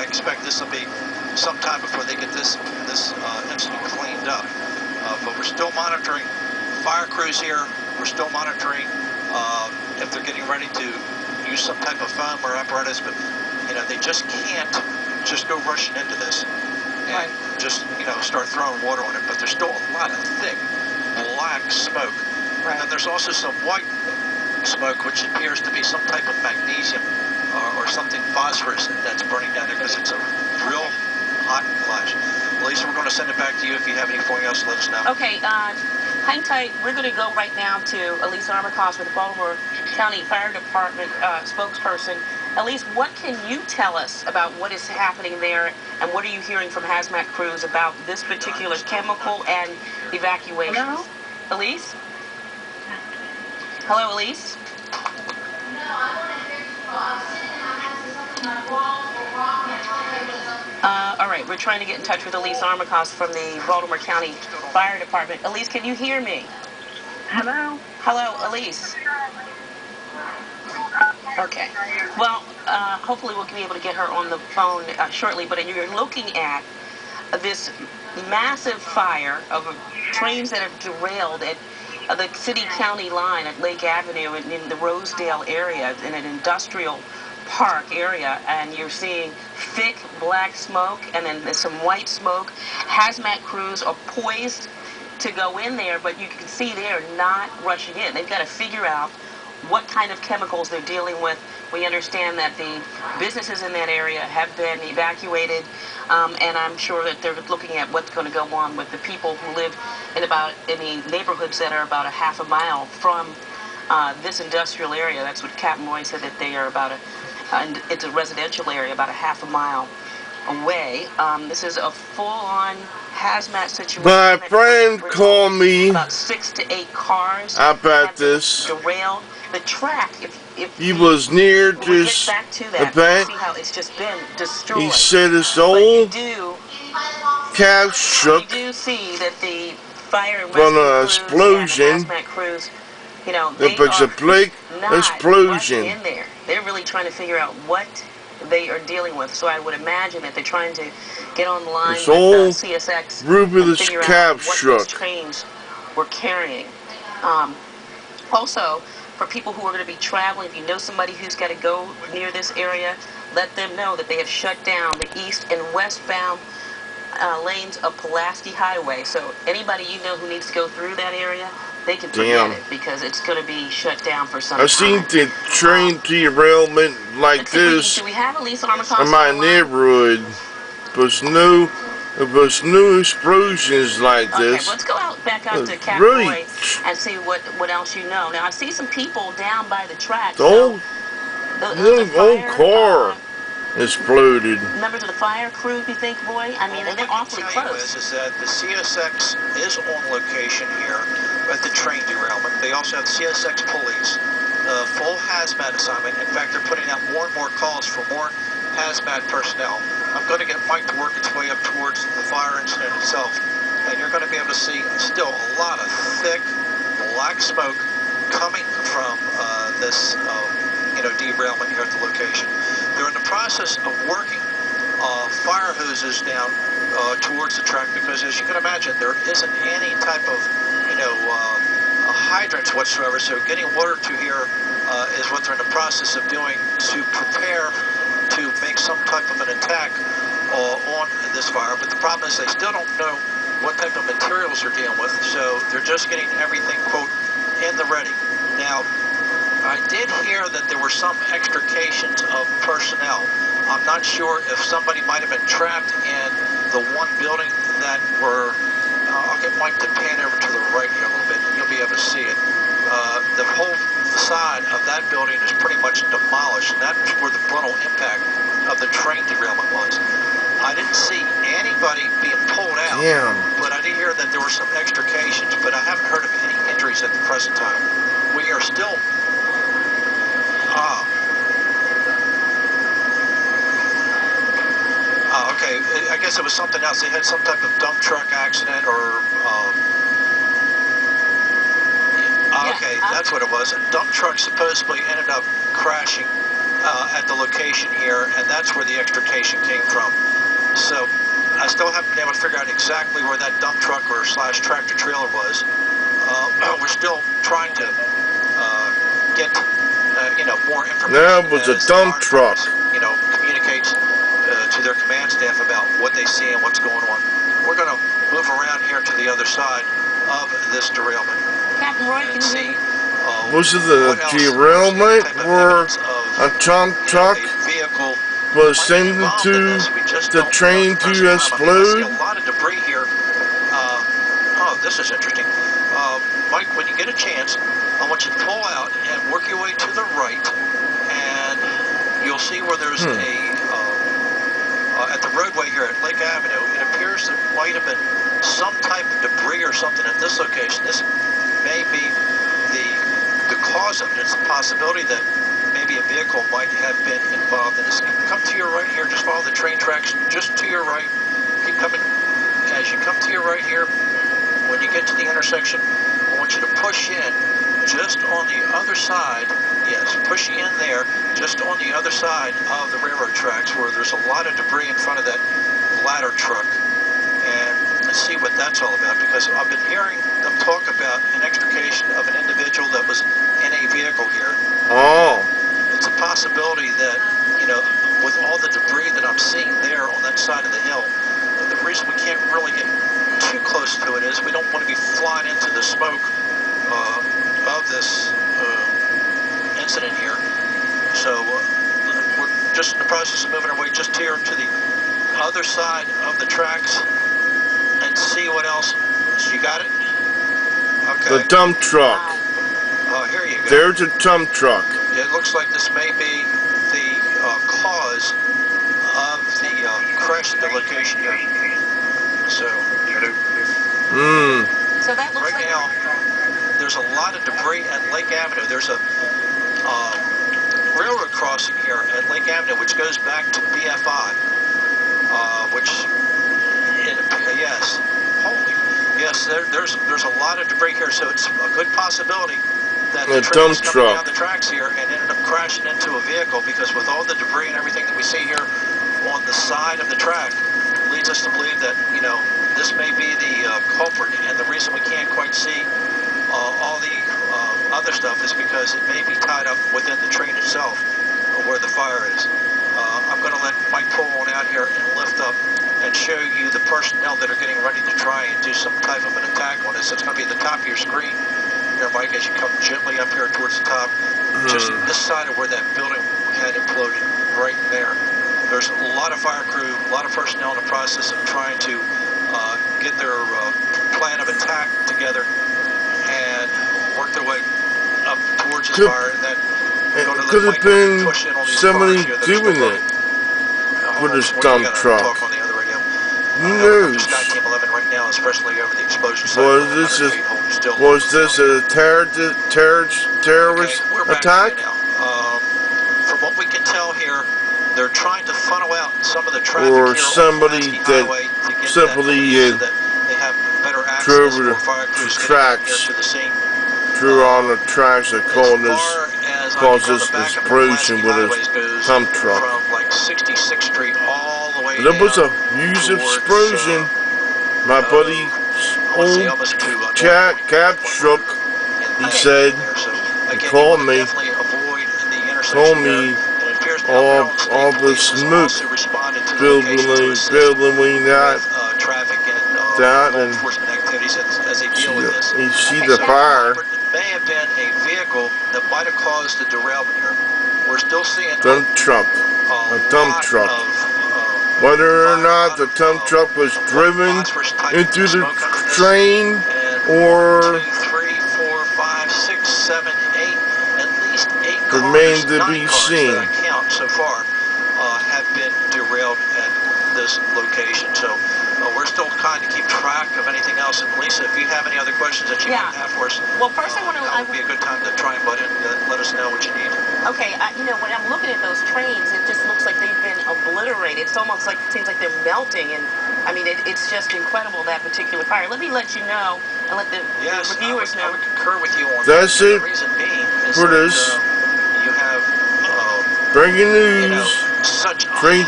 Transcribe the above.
I expect this will be some time before they get this incident cleaned up. But we're still monitoring fire crews here. We're still monitoring if they're getting ready to use some type of foam or apparatus, but they just can't just go rushing into this and just start throwing water on it. But there's still a lot of thick black smoke. And then there's also some white smoke, which appears to be some type of magnesium or something phosphorus that's burning down there, because it's a real hot flash. Lisa, we're going to send it back to you. If you have anything else, let us know. Okay, hang tight. We're going to go right now to Elise Armacost with the Baltimore County Fire Department spokesperson. Elise, what can you tell us about what is happening there, and what are you hearing from hazmat crews about this particular chemical and evacuation? Hello? Elise? Hello, Elise? No, I want to hear you. I'm sitting in my house with something like walls or rock and all right, we're trying to get in touch with Elise Armacost from the Baltimore County Fire Department. Elise, can you hear me? Hello? Hello, Elise. Okay. Well, hopefully we'll be able to get her on the phone shortly, but you're looking at this massive fire of trains that have derailed at the city-county line at Lake Avenue in the Rosedale area, in an industrial park area, and you're seeing thick black smoke, and then there's some white smoke. Hazmat crews are poised to go in there, but you can see they're not rushing in. They've got to figure out what kind of chemicals they're dealing with. We understand that the businesses in that area have been evacuated, and I'm sure that they're looking at what's going to go on with the people who live in the neighborhoods that are about a half a mile from this industrial area. That's what Captain Roy said, that they are about and it's a residential area about a half a mile away. This is a full-on hazmat situation. My friend called me about 6 to 8 cars about this. Derailed. The track, He was near this event. See how it's just been destroyed. He said it's old cab shook You do see that the fire and from an rescue explosion. crews and hazmat crews, they was a big explosion. in there. They're really trying to figure out what they are dealing with. So I would imagine that they're trying to get on the line This with old CSX Rubulus and figure cab out what shook. these trains were carrying. Also, for people who are going to be traveling, if you know somebody who's got to go near this area, let them know that they have shut down the east and westbound lanes of Pulaski Highway. So anybody you know who needs to go through that area, they can forget it, because it's going to be shut down for some time. I seen the train derailment like this Do we have Elise Armacost in my neighborhood. There was no explosions like this. Let's go back out to Captain Roy and see what else you know. Now I see some people down by the track. The old car exploded. Members of the fire crew, you think, Roy? I mean, they're awfully close. Is that the CSX is on location here at the train derailment. They also have the CSX police, full hazmat assignment. In fact, they're putting out more and more calls for more hazmat personnel. I'm going to get Mike to work its way up towards the fire incident itself, and you're going to be able to see still a lot of thick black smoke coming from this derailment here at the location. They're in the process of working fire hoses down towards the track, because as you can imagine, there isn't any type of hydrants whatsoever. So getting water to here is what they're in the process of doing to prepare to make some type of an attack on this fire. But the problem is they still don't know what type of materials they're dealing with, so they're just getting everything, quote, in the ready. Now, I did hear that there were some extrications of personnel. I'm not sure if somebody might have been trapped in the one building that were, I'll get Mike to pan over to the right here a little bit, and you'll be able to see it. The whole facade of that building is pretty much demolished, and that's where the frontal impact of the train derailment was. I didn't see anybody being pulled out, but I did hear that there were some extrications, but I haven't heard of any injuries at the present time. We are still okay, I guess it was something else. They had some type of dump truck accident, or okay, that's what it was. A dump truck supposedly ended up crashing at the location here, and that's where the extrication came from. So I still haven't been able to figure out exactly where that dump truck or slash tractor trailer was. We're still trying to get more information. That was a dump truck. Communicates to their command staff about what they see and what's going on. We're going to move around here to the other side of this derailment. Captain Roy, can you see was it the derailment where a dump truck was sent to the train to explode? I see a lot of debris here. This is interesting. Mike, when you get a chance, I want you to pull out and work your way to the right, and you'll see where there's at the roadway here at Lake Avenue, it appears there might have been some type of debris or something at this location. This may be the cause of it. It's a possibility that maybe a vehicle might have been involved in this. Come to your right here, just follow the train tracks just to your right. Keep coming. As you come to your right here, when you get to the intersection, I want you to push in just on the other side. Yes, push in there just on the other side of the railroad tracks where there's a lot of debris in front of that ladder truck. And let's see what that's all about, because I've been hearing them talk about an extrication of an individual that was in a vehicle here. Oh. It's a possibility that, with all the debris that I'm seeing there on that side of the hill, the reason we can't really get too close to it is we don't want to be flying into the smoke of this incident here. So we're just in the process of moving our way just here to the other side of the tracks and see what else. You got it? Okay. The dump truck. Oh, here you go. There's a dump truck. It looks like this may be the cause of the crash at the location here. So, So that looks right like now, there's a lot of debris at Lake Avenue. There's a railroad crossing here at Lake Avenue, which goes back to BFI, there's a lot of debris here, so it's a good possibility that the train was coming down the tracks here and ended up crashing into a vehicle, because with all the debris and everything that we see here on the side of the track, leads us to believe that, this may be the culprit, and the reason we can't quite see all the other stuff is because it may be tied up within the train itself, where the fire is. I'm going to let Mike pull on out here and lift up and show you the personnel that are getting ready to try and do some type of an attack on this. It's going to be at the top of your screen here, Mike, as you come gently up here towards the top, just this side of where that building had imploded, right there. There's a lot of fire crew, a lot of personnel in the process of trying to get their plan of attack together and work their way up towards this fire, and then go to the could have been somebody doing it with this dump truck. Who knows? Right now is freshly over the explosion. Was this a terrorist attack? From what we can tell here, they're trying to funnel out some of the traffic or here somebody that simply drove the tracks, drew on the tracks that caused this explosion with a dump truck. From like 66th Street all the way There was a huge explosion. My buddy's old cab truck, he said, he called me, all the smoke billowing out, and you see the fire. May have been a vehicle that might have caused the derailment here. We're still seeing a dump truck. Whether or not the dump truck was driven into the train or 2, 3, 4, 5, 6, 7, 8, at least 8 cars, remains to 9 be cars seen. that I count so far have been derailed at this location. So we're still trying to keep track of anything else. And Lisa, if you have any other questions that you might have for us, well, first I want to. That would be a good time to try and butt in. Let us know what you need. Okay, when I'm looking at those trains, it just looks like they've been obliterated. It's almost like, it seems like they're melting, and I mean, it's just incredible, that particular fire. Let me let you know, and let the reviewers know. I would concur with you on That's that. it The reason being is for that, this. You have Breaking news. Such Train